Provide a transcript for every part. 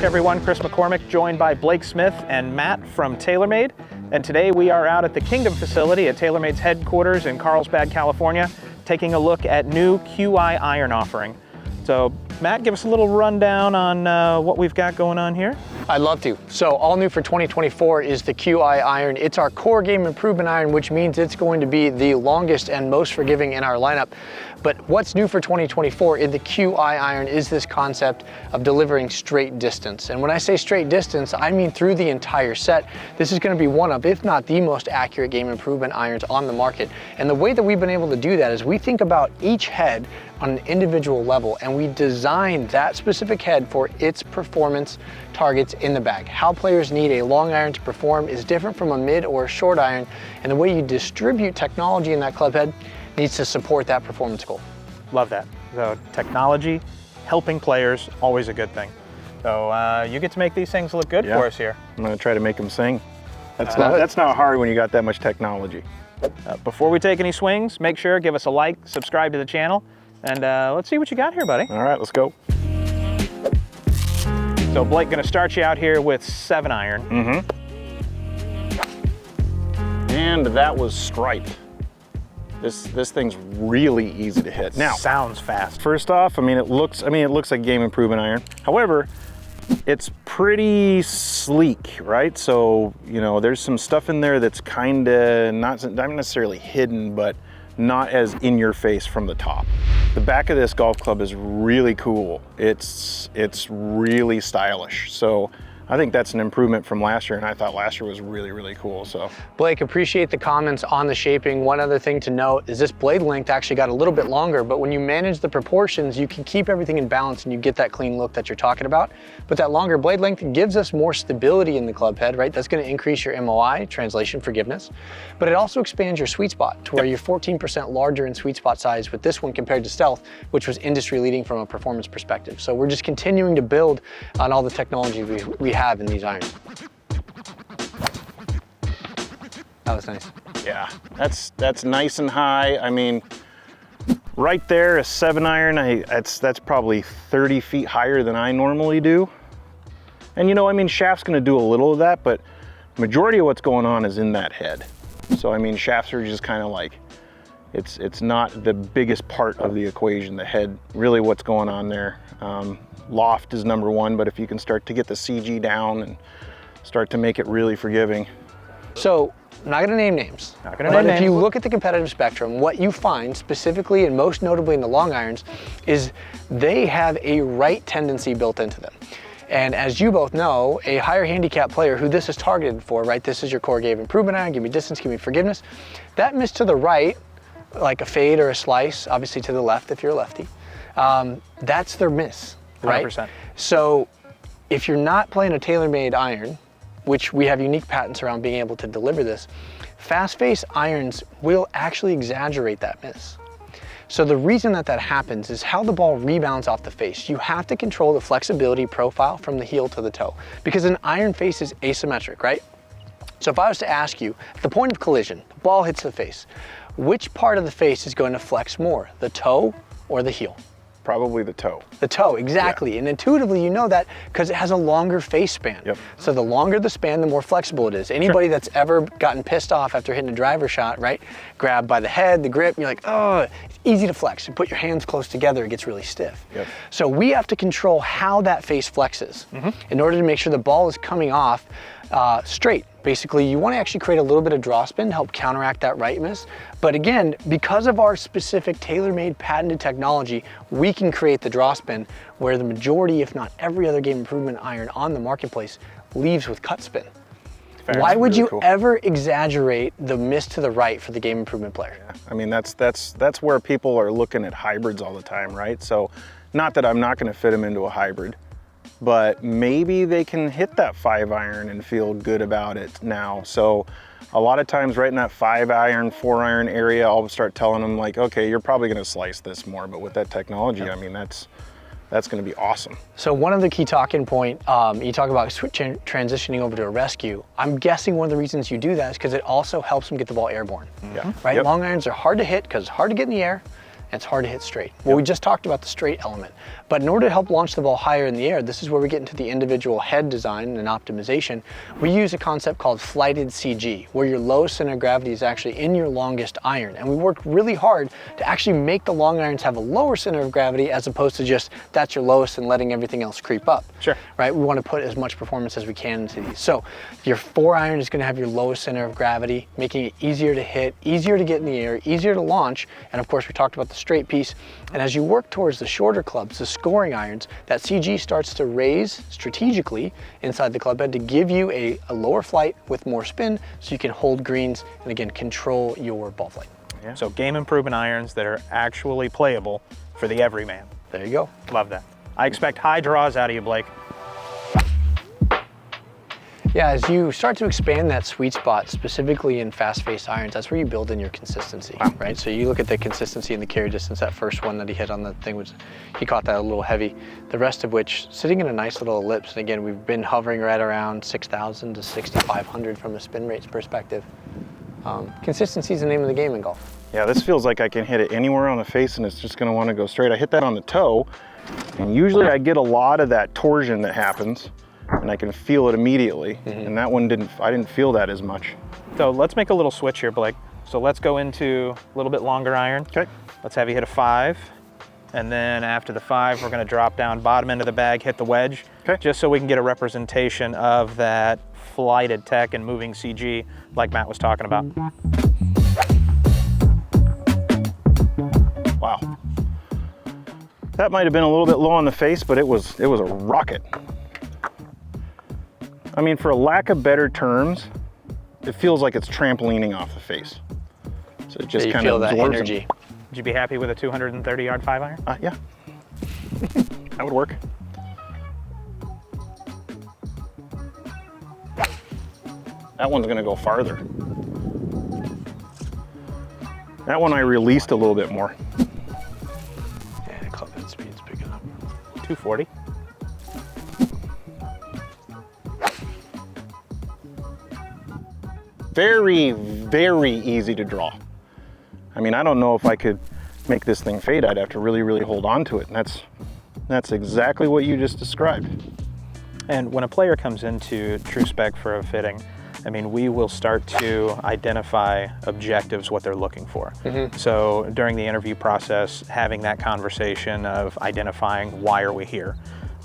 everyone. Chris McCormick, joined by Blake Smith and Matt from TaylorMade. And today we are out at the Kingdom facility at TaylorMade's headquarters in Carlsbad, California, taking a look at new QI iron offering. So Matt, give us a little rundown on what we've got going on here. I'd love to. So all new for 2024 is the QI iron. It's our core game improvement iron, which means it's going to be the longest and most forgiving in our lineup. But what's new for 2024 in the QI iron is this concept of delivering straight distance. And when I say straight distance, I mean through the entire set. This is going to be one of, if not the most accurate game improvement irons on the market. And the way that we've been able to do that is we think about each head on an individual level, and we design that specific head for its performance targets in the bag. How players need a long iron to perform is different from a mid or a short iron, and the way you distribute technology in that club head needs to support that performance goal. Love that. So technology, helping players, always a good thing. So you get to make these things look good for us here. I'm gonna try to make them sing. That's not hard when you got that much technology. Before we take any swings, make sure, give us a like, subscribe to the channel, and let's see what you got here, buddy. All right, let's go. So Blake, gonna start you out here with 7 iron. And that was striped. This thing's really easy to hit. Now, sounds fast. First off, it looks like game improvement iron. However, it's pretty sleek, right? So, you know, there's some stuff in there that's kind of not necessarily hidden, but not as in your face from the top. The back of this golf club is really cool. It's really stylish. So I think that's an improvement from last year, and I thought last year was really, really cool. So Blake, appreciate the comments on the shaping. One other thing to note is this blade length actually got a little bit longer, but when you manage the proportions, you can keep everything in balance and you get that clean look that you're talking about. But that longer blade length gives us more stability in the club head, right? That's going to increase your MOI, translation forgiveness, but it also expands your sweet spot to where you're 14% larger in sweet spot size with this one compared to Stealth, which was industry leading from a performance perspective. So we're just continuing to build on all the technology we have in these irons. That was nice. yeah, that's nice and high. I mean, right there, a 7 iron, that's probably 30 feet higher than I normally do. And you know, shaft's gonna do a little of that, but majority of what's going on is in that head. So shafts are just kind of like, it's not the biggest part of the equation. The head, really what's going on there. Loft is number one, but if you can start to get the CG down and start to make it really forgiving. So, I'm not gonna name names, but if you look at the competitive spectrum, what you find specifically and most notably in the long irons is they have a right tendency built into them. And as you both know, a higher handicap player who this is targeted for, right? This is your core game improvement iron, give me distance, give me forgiveness. That miss to the right, like a fade or a slice, obviously to the left if you're a lefty, that's their miss. Right? 100%. So if you're not playing a TaylorMade iron, which we have unique patents around being able to deliver this, fast face irons will actually exaggerate that miss. So the reason that happens is how the ball rebounds off the face. You have to control the flexibility profile from the heel to the toe because an iron face is asymmetric, right? So if I was to ask you, at the point of collision, the ball hits the face, which part of the face is going to flex more, the toe or the heel? Probably the toe. The toe, exactly. Yeah. And intuitively you know that because it has a longer face span. Yep. So the longer the span, the more flexible it is. Anybody that's ever gotten pissed off after hitting a driver shot, right? Grabbed by the head, the grip, and you're like, oh, it's easy to flex. You put your hands close together, it gets really stiff. Yep. So we have to control how that face flexes in order to make sure the ball is coming off straight. Basically, you want to actually create a little bit of draw spin to help counteract that right miss. But again, because of our specific TaylorMade patented technology, we can create the draw spin where the majority, if not every other game improvement iron on the marketplace leaves with cut spin. Why would you ever exaggerate the miss to the right for the game improvement player? Yeah. That's where people are looking at hybrids all the time, right? So not that I'm not going to fit them into a hybrid, but maybe they can hit that 5 iron and feel good about it now. So a lot of times right in that 5 iron, 4 iron area, I'll start telling them like, okay, you're probably gonna slice this more, but with that technology, that's gonna be awesome. So one of the key talking point, you talk about transitioning over to a rescue. I'm guessing one of the reasons you do that is because it also helps them get the ball airborne, right? Long irons are hard to hit because it's hard to get in the air. and it's hard to hit straight. Well, we just talked about the straight element, but in order to help launch the ball higher in the air, this is where we get into the individual head design and optimization. We use a concept called flighted CG, where your lowest center of gravity is actually in your longest iron. And we worked really hard to actually make the long irons have a lower center of gravity as opposed to just that's your lowest and letting everything else creep up. Sure. Right? We want to put as much performance as we can into these. So your 4 iron is going to have your lowest center of gravity, making it easier to hit, easier to get in the air, easier to launch. And of course, we talked about the straight piece. And as you work towards the shorter clubs, the scoring irons, that CG starts to raise strategically inside the club head to give you a lower flight with more spin so you can hold greens and again, control your ball flight. Yeah. So game improvement irons that are actually playable for the everyman. There you go. Love that. I expect high draws out of you, Blake. Yeah, as you start to expand that sweet spot, specifically in fast-faced irons, that's where you build in your consistency, right? So you look at the consistency in the carry distance. That first one that he hit on the thing was, he caught that a little heavy. The rest of which, sitting in a nice little ellipse. And again, we've been hovering right around 6,000 to 6,500 from a spin rates perspective. Consistency is the name of the game in golf. Yeah, this feels like I can hit it anywhere on the face and it's just gonna wanna go straight. I hit that on the toe, and usually I get a lot of that torsion that happens, and I can feel it immediately. And that one I didn't feel that as much. So let's make a little switch here, Blake. So let's go into a little bit longer iron. Okay. Let's have you hit a 5. And then after the 5, we're gonna drop down bottom end of the bag, hit the wedge. Okay. Just so we can get a representation of that flighted tech and moving CG like Matt was talking about. Wow. That might have been a little bit low on the face, but it was a rocket. I mean, for a lack of better terms, it feels like it's trampolining off the face. So it just kind of that absorbs energy. them. Would you be happy with a 230-yard 5 iron? Yeah, that would work. That one's gonna go farther. That one I released a little bit more. Yeah, the club head speed's picking up. 240. Very, very easy to draw. I mean, I don't know if I could make this thing fade. I'd have to really, really hold on to it. And that's exactly what you just described. And when a player comes into True Spec for a fitting, I mean, we will start to identify objectives, what they're looking for. So during the interview process, having that conversation of identifying why are we here?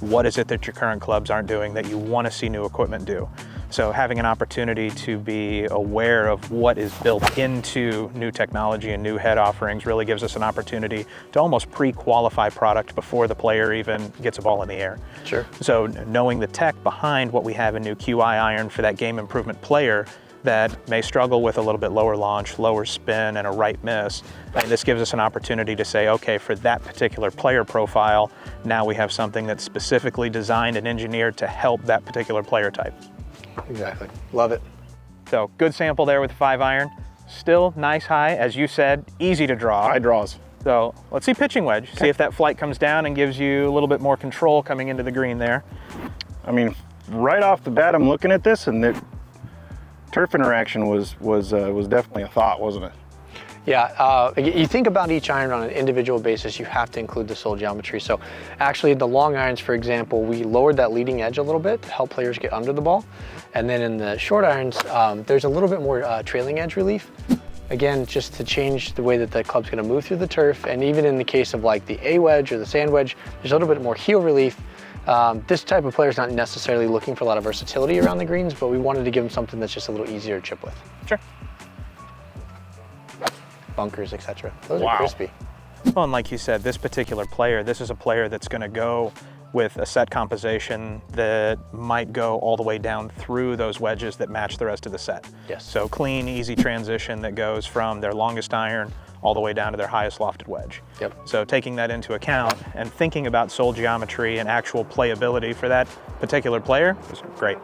What is it that your current clubs aren't doing that you want to see new equipment do? So having an opportunity to be aware of what is built into new technology and new head offerings really gives us an opportunity to almost pre-qualify product before the player even gets a ball in the air. Sure. So knowing the tech behind what we have in new QI iron for that game improvement player that may struggle with a little bit lower launch, lower spin, and a right miss, and this gives us an opportunity to say, okay, for that particular player profile, now we have something that's specifically designed and engineered to help that particular player type. Exactly. Love it. So good sample there with the 5 iron. Still nice high, as you said, easy to draw. High draws. So let's see pitching wedge. See if that flight comes down and gives you a little bit more control coming into the green there. I mean, right off the bat, I'm looking at this, and the turf interaction was definitely a thought, wasn't it? Yeah, you think about each iron on an individual basis, you have to include the sole geometry. So actually the long irons, for example, we lowered that leading edge a little bit to help players get under the ball. And then in the short irons, there's a little bit more trailing edge relief. Again, just to change the way that the club's gonna move through the turf. And even in the case of like the A wedge or the sand wedge, there's a little bit more heel relief. This type of player is not necessarily looking for a lot of versatility around the greens, but we wanted to give them something that's just a little easier to chip with. Sure. Bunkers, etc. Those Wow. are crispy. Well, and like you said, this particular player, this is a player that's going to go with a set composition that might go all the way down through those wedges that match the rest of the set. Yes. So clean, easy transition that goes from their longest iron all the way down to their highest lofted wedge. Yep. So taking that into account and thinking about sole geometry and actual playability for that particular player is great.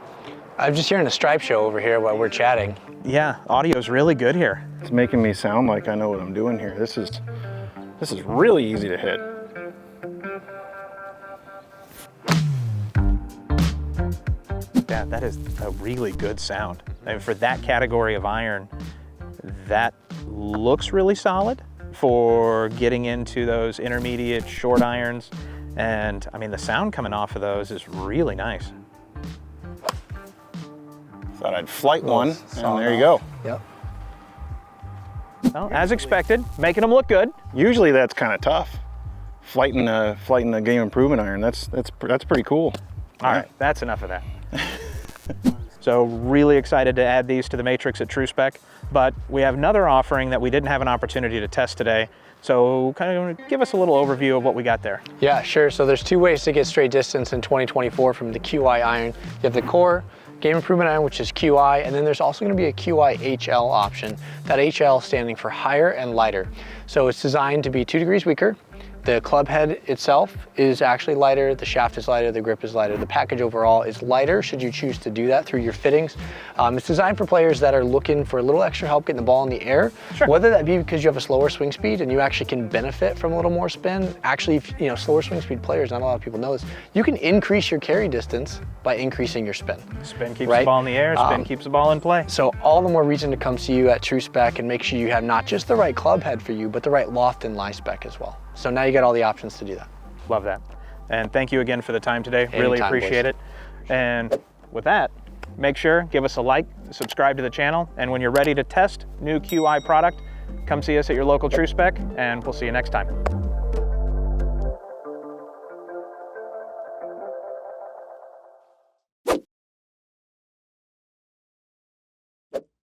I'm just hearing a stripe show over here while we're chatting. Yeah, audio's really good here. It's making me sound like I know what I'm doing here. This is really easy to hit. Yeah, that is a really good sound. I mean, for that category of iron, that looks really solid, for getting into those intermediate short irons. And I mean, the sound coming off of those is really nice. Thought I'd flight one, and there you go. Yep. Well, as expected, making them look good. Usually that's kind of tough. Flighting a game improvement iron, that's pretty cool. All right, that's enough of that. So really excited to add these to the Matrix at TrueSpec, but we have another offering that we didn't have an opportunity to test today. So kind of give us a little overview of what we got there. Yeah, sure. So there's two ways to get straight distance in 2024 from the QI iron. You have the core game improvement iron, which is QI, and then there's also going to be a QI HL option. That HL standing for higher and lighter. So it's designed to be 2 degrees weaker. The club head itself is actually lighter, the shaft is lighter, the grip is lighter. The package overall is lighter should you choose to do that through your fittings. It's designed for players that are looking for a little extra help getting the ball in the air, Sure. Whether that be because you have a slower swing speed and you actually can benefit from a little more spin. Actually, if, you know, slower swing speed players, not a lot of people know this, you can increase your carry distance by increasing your spin. Spin keeps Right? the ball in the air, spin keeps the ball in play. So all the more reason to come see you at TrueSpec and make sure you have not just the right club head for you, but the right loft and lie spec as well. So now you got all the options to do that. Love that. And thank you again for the time today. Really Anytime, appreciate boys. it. And with that, make sure, give us a like, subscribe to the channel, and when you're ready to test new QI product, come see us at your local TrueSpec, and we'll see you next time.